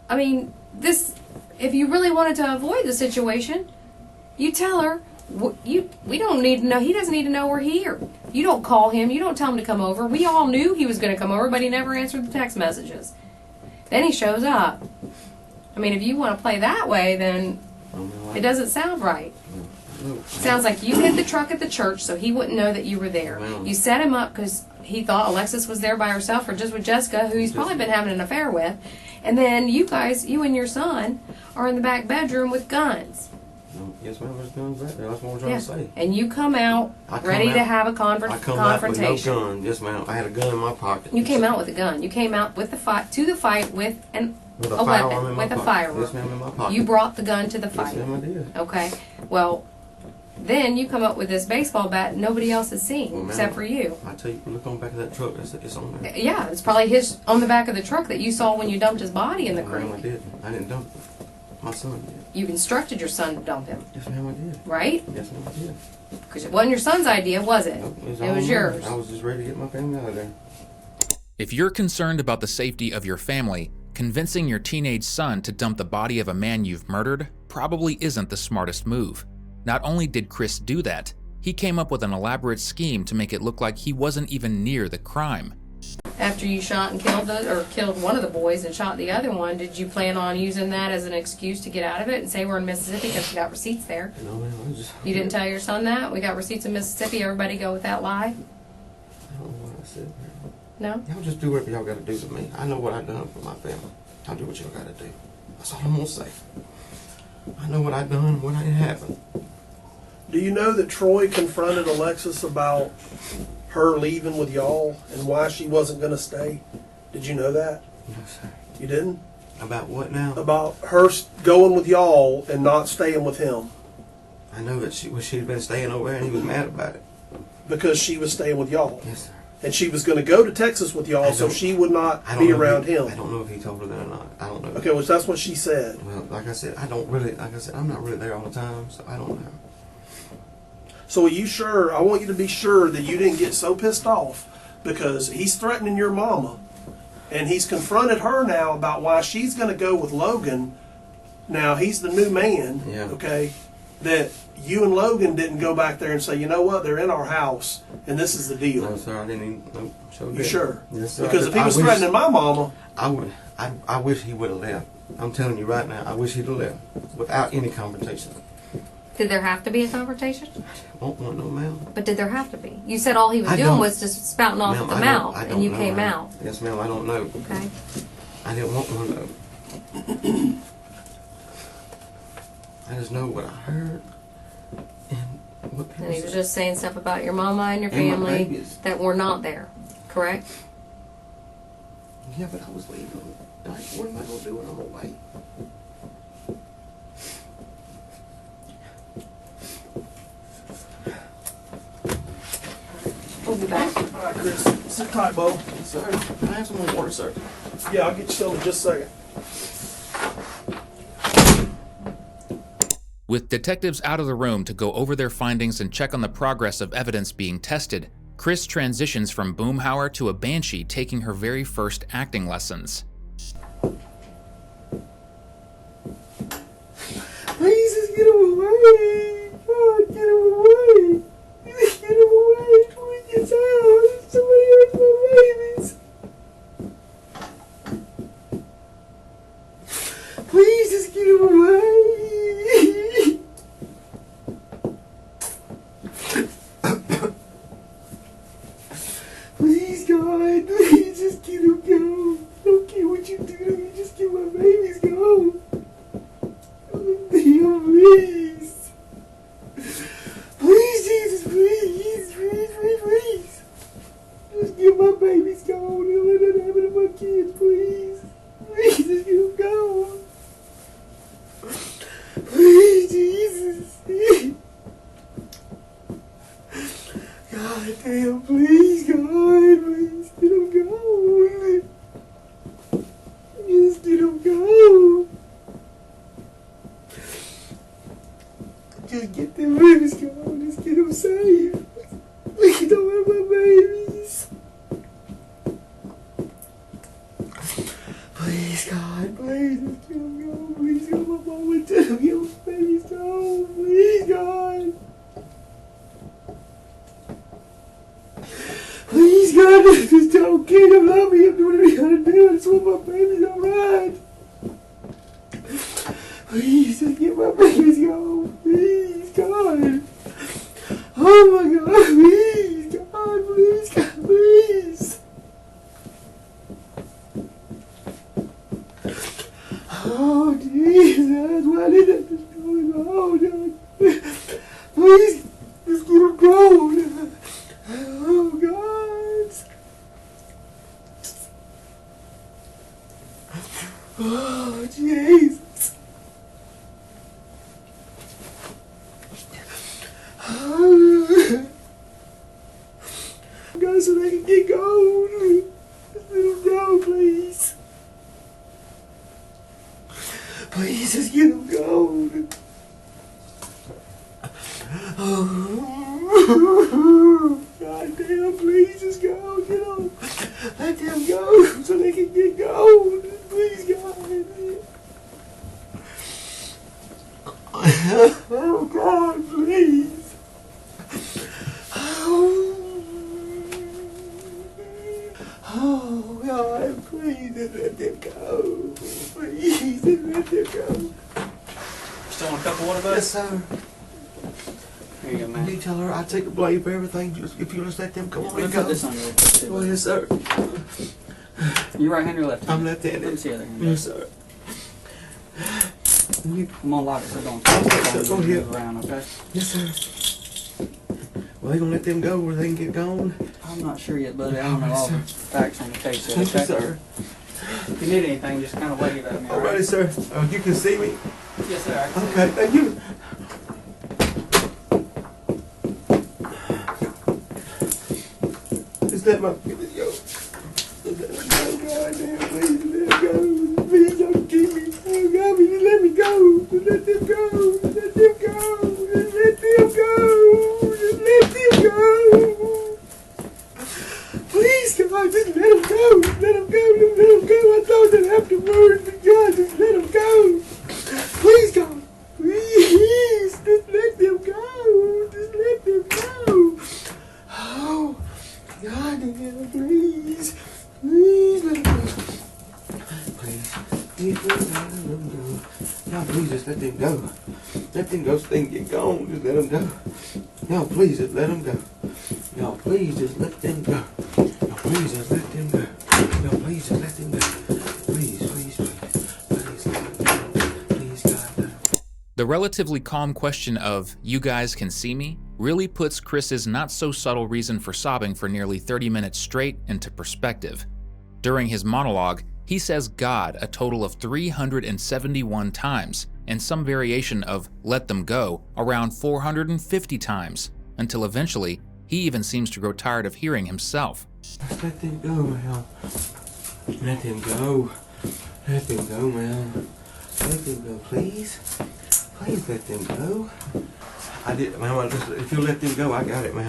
I mean, this. If you really wanted to avoid the situation, you tell her. We don't need to know. He doesn't need to know we're here. You don't call him. You don't tell him to come over. We all knew he was going to come over, but he never answered the text messages. Then he shows up. I mean, if you want to play that way, then it doesn't sound right. Sounds like you hid the truck at the church so he wouldn't know that you were there. Wow. You set him up because he thought Alexis was there by herself or just with Jessica, who he's probably been having an affair with. And then you guys, you and your son, are in the back bedroom with guns. Yes, ma'am, there's guns right there. That's what I'm trying to say. And you come out I come ready to out- have a I come out with no confrontation. gun. Yes, ma'am. I had a gun in my pocket. You came out with a gun. You came out with the fight to the fight with with a firearm weapon, in my with a pocket. firearm. Yes, ma'am, in my pocket. You brought the gun to the Yes, fight. ma'am, I did. Okay. Well, then you come up with this baseball bat nobody else has seen Well, ma'am, except for you. I tell you, look on the back of that truck. It's on there. Yeah, it's probably his on the back of the truck that you saw when you dumped his body in the Well, ma'am, I creek. did. I didn't dump it. My son did. You instructed your son to dump him, Yes, ma'am, I did. right? Yes, ma'am, I did. Because it wasn't your son's idea, was it? Nope, It all was mine. yours. I was just ready to get my family out of there. If you're concerned about the safety of your family, convincing your teenage son to dump the body of a man you've murdered probably isn't the smartest move. Not only did Chris do that, he came up with an elaborate scheme to make it look like he wasn't even near the crime. After you shot and killed one of the boys and shot the other one, did you plan on using that as an excuse to get out of it and say we're in Mississippi because we got receipts there? No, ma'am, I just. You didn't tell your son that? We got receipts in Mississippi, everybody go with that lie? I don't know what I said, ma'am. No? Y'all just do whatever y'all got to do to me. I know what I done for my family. I'll do what y'all got to do. That's all I'm gonna say. I know what I done and what ain't happened. Do you know that Troy confronted Alexis about her leaving with y'all and why she wasn't going to stay? Did you know that? No, sir. You didn't? About what now? About her going with y'all and not staying with him I know that she'd been staying over there and he was mad about it. because she was staying with y'all. Yes, sir. And she was going to go to Texas with y'all so she would not I don't be know around I him. don't know if he told her that or not. I don't know. Okay, well, that's what she said. Well, like I said, I'm not really there all the time, so I don't know. So are you sure? I want you to be sure that you didn't get so pissed off because he's threatening your mama and he's confronted her now about why she's going to go with Logan. Now, he's the new man, Yeah. okay, that you and Logan didn't go back there and say, you know what, they're in our house and this is the deal. No, sir, I didn't even. No, sure You sure? Yes, sir. Because if he was threatening my mama, I wish he would have left. I'm telling you right now, I wish he'd have left without any confrontation. Did there have to be a confrontation? Won't want no ma'am. But did there have to be? You said all he was I doing don't- was just spouting off Ma'am, the I mouth, don't and you know, came ma'am. out. Yes, ma'am, I don't know. Okay. I didn't want one though. I just know what I heard and what people And he was said. just saying stuff about your mama and your And my family babies. that were not there, correct? Yeah, but I was leaving. Like, what am I gonna do when I'm away? We'll be back. all right, Chris, sit tight, Bo. Sir, can I have some more water, sir? Yeah, I'll get you some in just a second. With detectives out of the room to go over their findings and check on the progress of evidence being tested, Chris transitions from Boomhauer to a banshee taking her very first acting lessons. Please just get him away. God, get him away. Get him away. Please get out. Somebody has my babies. Please just get him away. Please, God, please just get him go. I don't care what you do. Just get my babies go. Please. Please, Jesus, please. Please. Just get my babies gone and let it happen to my kids, please. Please, just get them gone. Please, Jesus. God damn, please, God, please, get them gone. Just get them gone. Just get them babies gone. Just get them safe. Please don't have my babies. Please, God, please, just get them gone. Please, God, my mama too. Get my babies gone. Please, God. Please, God, just don't care. I love me. I'm doing what I gotta do. I just want my babies alright. Please, just get my babies gone. Please, God. Oh my God, please, God, please, God, please. Oh, Jesus, why did that just going on? Please, just get him going. Oh, God. Oh, Jesus. Go so they can get going. Just let them go, please. Please, just get them going. Oh, God damn, please, just go, get them. Let them go so they can get going. Please, God. Oh, God, please. Oh, God, please, just let them go. Please, just let them go. Still want a cup of water, bud? Yes, sir. Here you go, man. You tell her I take the blame for everything. Just if you just let them go on Let me and put go. this on you real quick, too, Oh, bud. yes, sir. You right hand or left hand? I'm left-handed. Let me see the other hand. Yes, sir. I'm gonna lock it so don't Go ahead. move around, okay? Yes, sir. Well, they gonna let them go where they can get gone? I'm not sure yet, buddy. I don't know Alright, all the sir. facts on the case yet, Thank you, okay? sir. If you need anything, just kind of wave at me, all right? Alrighty, sir. You can see me? Yes, sir. I can see Okay, thank you. Just let my baby go. Just let me go, goddamn, please let him go. Please don't keep me. Oh, God, just let me go. Just let them go. Just let them go. Just let them go. Just let them go. Please, God, just let him go. Just let him go. Just let him go. I thought that afterwards, but God, just let him go. Please, God. Please, just let them go. Just let them go. Oh, God, please. Please let them go. Please, please let them go. No, please just let them go. Let them go so they can get gone. Just let them go. No, please just let them go. No, please just let them go. No, please just let them go. No, please just let them go. Please, please, please. Please let them go. Please, God, let them go. The relatively calm question of, "You guys can see me?" really puts Chris's not-so-subtle reason for sobbing for nearly 30 minutes straight into perspective. During his monologue, he says God a total of 371 times, and some variation of "let them go" around 450 times, until eventually, he even seems to grow tired of hearing himself. Just let them go, man. Let them go. Let them go, man. Let them go, please. Please let them go. I did, man. If you let them go, I got it, man.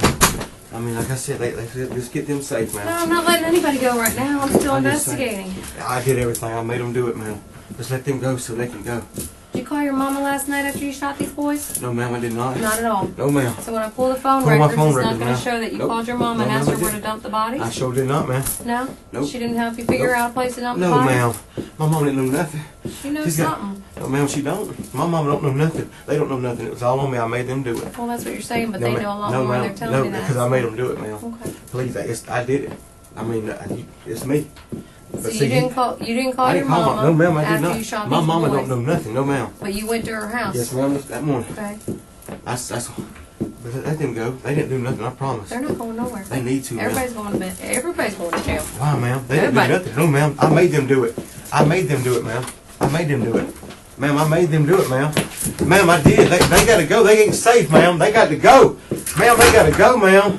I mean, like I said, they said just get them safe, man. No, I'm not letting anybody go right now. I'm still I'm just saying. investigating. I did everything. I made them do it, man. Just let them go so they can go. Did you call your mama last night after you shot these boys? No, ma'am, I did not. Not at all. No, ma'am. So when I pull the phone Pull my records, phone it's not records, going to ma'am. show that you Nope. called your mom No, and ma'am, asked her I where to didn't. dump the bodies? I sure did not, ma'am. No? Nope. She didn't help you figure Nope. out a place to dump the No, bodies? ma'am. My mom didn't know nothing. She knows She's got- something. No, ma'am, she don't. My mom don't know nothing. They don't know nothing. It was all on me. I made them do it. Well, that's what you're saying, but No, they ma'am. know a lot No, more. ma'am. They're telling No, me that. because I made them do it, ma'am. Okay. Please, I did it. I mean, it's me. So see, you didn't call I your didn't call mama no, ma'am, I did after not. you shot My these mama boys, don't know nothing. No, ma'am. but you went to her house. Yes, ma'am. That morning. Okay. That's. But let them go. They didn't do nothing. I promise. They're not going nowhere. They need to, ma'am. Everybody's going to bed. Everybody's going to jail. Why, ma'am? They didn't do Everybody. nothing. No, ma'am. I made them do it. I made them do it, ma'am. I made them do it. Ma'am, I made them do it, ma'am. Ma'am, I did. They got to go. They ain't safe, ma'am. They got to go. Ma'am, they got to go, ma'am.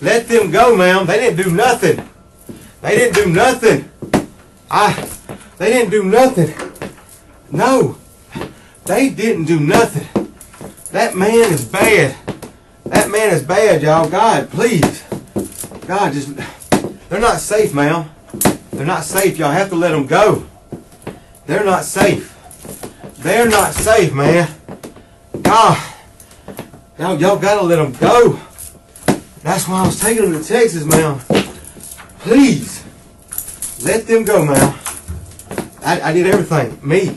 Let them go, ma'am. They didn't do nothing. They didn't do nothing. They didn't do nothing. No. They didn't do nothing. That man is bad. That man is bad, y'all. God, please. God, just... They're not safe, ma'am. They're not safe. Y'all have to let them go. They're not safe. They're not safe, man. God. Y'all gotta let them go. That's why I was taking them to Texas, ma'am. Please. Let them go, ma'am. I did everything. Me.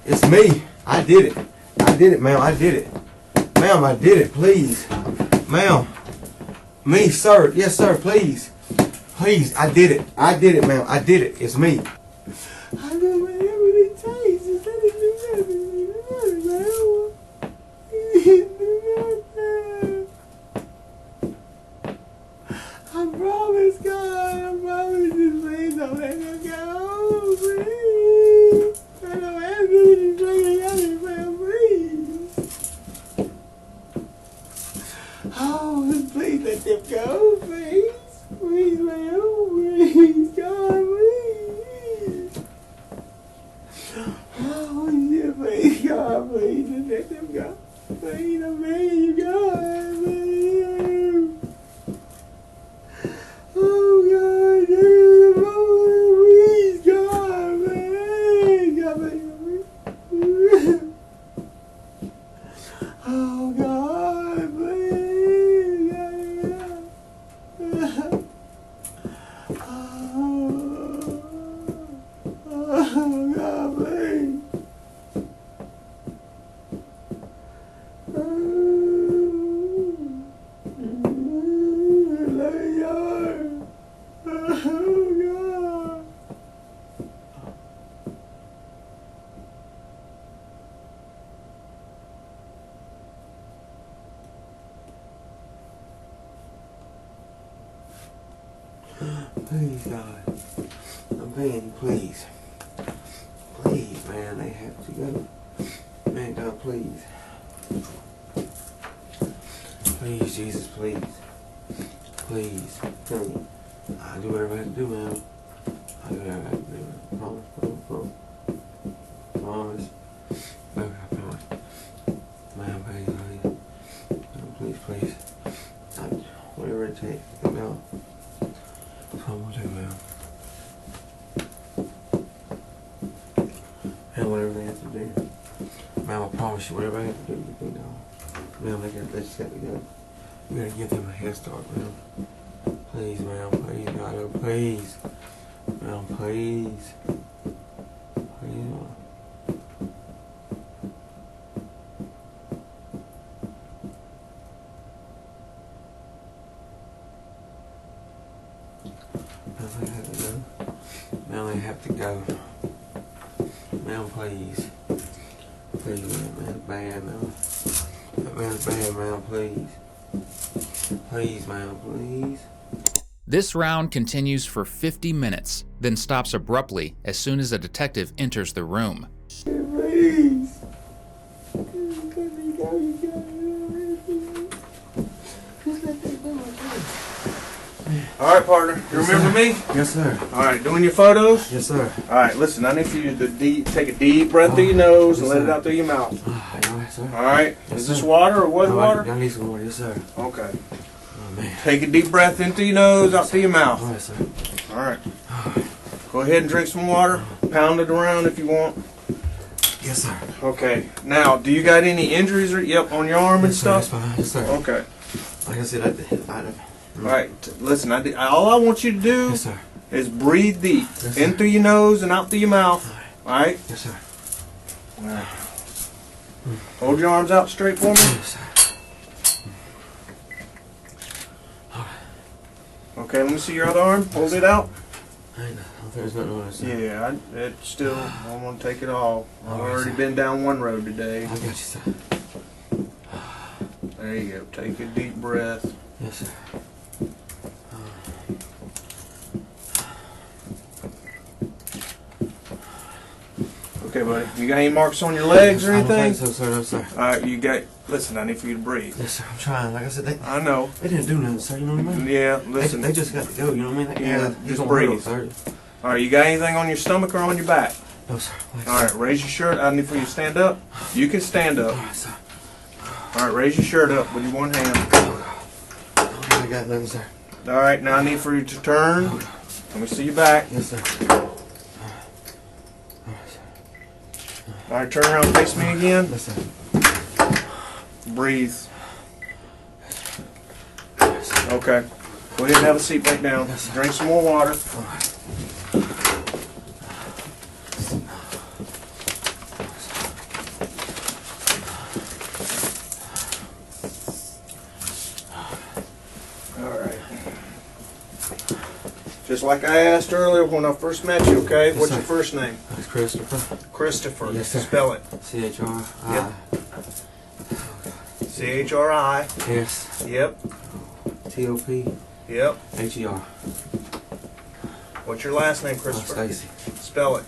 It's me. I did it. I did it, ma'am. I did it. Ma'am, I did it. Please. Ma'am. Me, sir. Yes, sir. Please. Please. I did it. I did it, ma'am. I did it. It's me. I do whatever it takes. Just let it do nothing. I promise, God. I promise you. Please don't let them go. Please. I don't have to take it out of my please. Oh, please let them go, please. Please, ma'am. Please, God, please. Oh, yeah, please, God, please. Just let them go. Please, I'm begging you, God, please. Oh, God, please, God, please. God, please. Oh, God, please. Oh, God, please. Please, God. I'm begging you, please. Please, man, they have to go. Man, God, please. Please, Jesus, please. Please. Please. I'll do whatever I have to do, man. I'll do whatever I have to do. Promise, promise, promise. Promise. Okay, I promise. Man, please, please. Please, please. Whatever it takes. Come out. That's what I'm gonna do, man. Man, whatever they have to do. Man, I promise you, whatever I have to do, you can go. Man, they just got to go. You gotta give them a head start, man. Please, man, please, God, oh, please. Man, please. Please, man. Now they have to go. Man, please. Please, man, man's bad, man. That man's bad, man, please. Please, man, please. This round continues for 50 minutes, then stops abruptly as soon as a detective enters the room. Please. All right, partner. You remember me? Yes, sir. All right, doing your photos? Yes, sir. All right, listen, I need for you to take a deep breath through your nose and Yes, let it sir. out through your mouth. All right, sir. All right? Yes, Is this sir. water or was it water? I need some water, yes, sir. Okay. Oh, man. Take a deep breath in through your nose, out through your mouth. All right, sir. All right. Go ahead and drink some water. Pound it around if you want. Yes, sir. Okay. Now, do you got any injuries or on your arm and Yes, sir. That's stuff? fine. Yes, sir. Okay. Like I said, All right. Listen, all I want you to do Yes, sir. is breathe deep. Yes, In sir. through your nose and out through your mouth. All right? Yes, sir. All right. Hold your arms out straight for me. Yes, sir. Okay, let me see your other arm. Hold it out. I don't think there's nothing on it, sir. Yeah, it's still, I want to take it all. I've All right, already sir. been down one road today. I got you, sir. There you go. Take a deep breath. Yes, sir. Okay, buddy. You got any marks on your legs or I don't anything? think so, sir. No, sir. All right, you got. Listen, I need for you to breathe. Yes, sir. I'm trying. Like I said, I know. they didn't do nothing, sir. You know what I mean? Yeah, listen. They just got to go. You know what I mean? Yeah, you just gonna breathe. hurt 'em, sir. All right, you got anything on your stomach or on your back? No, sir. Wait, All right, raise your shirt. I need for you to stand up. You can stand All up. right, sir. All right, raise your shirt up with your one hand. I got nothing, sir. All right, now I need for you to turn. Let me see your back. Yes, sir. All right, turn around, face me again. Yes, sir. Breathe. Okay. Go ahead and have a seat back down. Yes, sir. Drink some more water. All right. All right. Just like I asked earlier when I first met you, okay? Yes, What's sir. your first name? That's Christopher. Christopher. Yes, sir. Spell it. C-H-R-I. Yep. C-H-R-I. Yes. Yep. T-O-P. Yep. H-E-R. What's your last name, Christopher? Stacy. Spell it.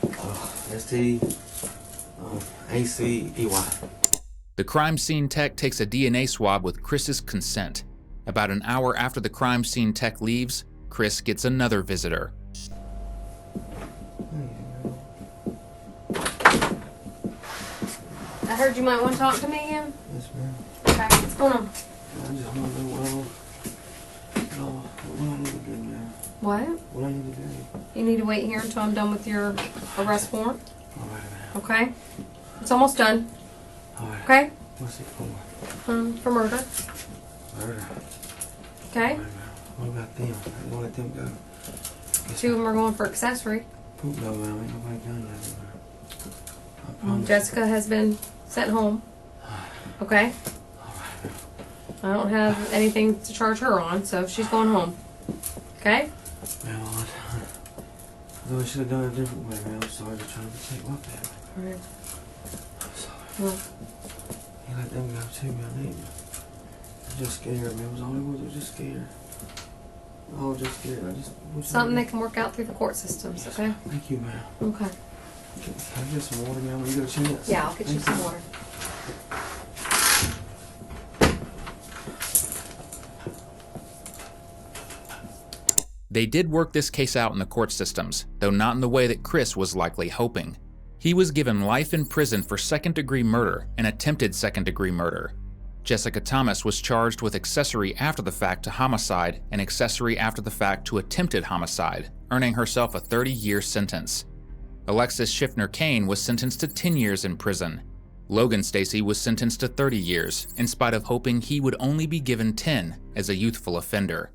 S-T-A-C-E-Y. The crime scene tech takes a DNA swab with Chris's consent. About an hour after the crime scene tech leaves, Chris gets another visitor. I heard you might want to talk to me again. Yes, ma'am. Okay, what's going on? I just want to know what I need to do now. What? What I need to do. You need to wait here until I'm done with your arrest warrant. All right, ma'am. Okay? It's almost done. All right. Okay? What's it for? For murder. Murder. Okay? All right, ma'am. What about them? I don't let them go. Yes, 2 of them are going for accessory. Poop no, ma'am. Ain't nobody done nothing, ma'am. I promise. Jessica has been sent home. Okay? All right, ma'am. I don't have anything to charge her on, so she's going home. Okay? Man, I know I should have done it a different way, man. I'm sorry for trying to take my family. Alright. I'm sorry. Well, You let them go too, man. I'm just scared, man. It was all it was. I was just scared. I was just scared. something that can work out through the court systems, okay? Thank you, ma'am. Okay. Can I get some water, ma'am, when you get a chance? Yeah, I'll get you some water. They did work this case out in the court systems, though not in the way that Chris was likely hoping. He was given life in prison for second-degree murder and attempted second-degree murder. Jessica Thomas was charged with accessory after the fact to homicide and accessory after the fact to attempted homicide, earning herself a 30-year sentence. Alexis Schiffner Kane was sentenced to 10 years in prison. Logan Stacy was sentenced to 30 years, in spite of hoping he would only be given 10 as a youthful offender.